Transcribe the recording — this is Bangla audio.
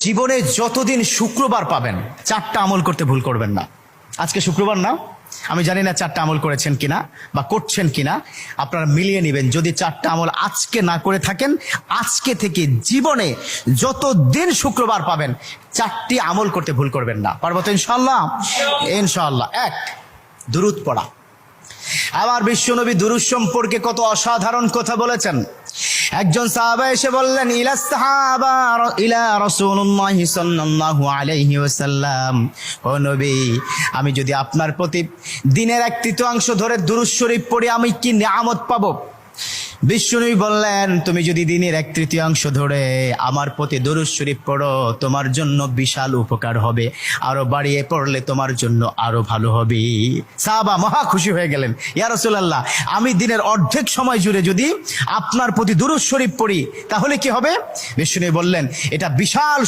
জীবনে যতদিন শুক্রবার পাবেন 4টা আমল করতে ভুল করবেন না। আজকে শুক্রবার না, আমি জানি না 4টা আমল করেছেন কিনা বা করছেন কিনা, আপনারা মিলিয়ে নেবেন। যদি 4টা আমল আজকে না করে থাকেন, আজকে থেকে জীবনে যতদিন শুক্রবার পাবেন 4টি আমল করতে ভুল করবেন না। পারবো তো ইনশাআল্লাহ? ইনশাআল্লাহ। 1, দুরূদ পড়া। আবার বিশ্বনবী দুরূদ সম্পর্কে কত অসাধারণ কথা বলেছেন। একজন সাহাবা এসে বললেন, ইলা রাসূলুল্লাহ সাল্লাল্লাহু আলাইহি ওয়াসাল্লাম, ও নবী, আমি যদি আপনার প্রতি দিনের 1/3 ধরে দুরূদ শরীফ পড়ি আমি কি নিয়ামত পাবো? বিশ্বনবী বললেন, তুমি যদি দিনের 1/3 ধরে আমার প্রতি দুরূদ শরীফ পড়ো তোমার জন্য বিশাল উপকার হবে, আরো বাড়িয়ে পড়লে তোমার জন্য আরো ভালো হবে। সাহাবা মহা খুশি হয়ে গেলেন, ইয়া রাসূলুল্লাহ, আমি দিনের অর্ধেক সময় জুড়ে যদি আপনার প্রতি দুরূদ শরীফ পড়ি তাহলে কি হবে? বিশ্বনবী বললেন, এটা বিশাল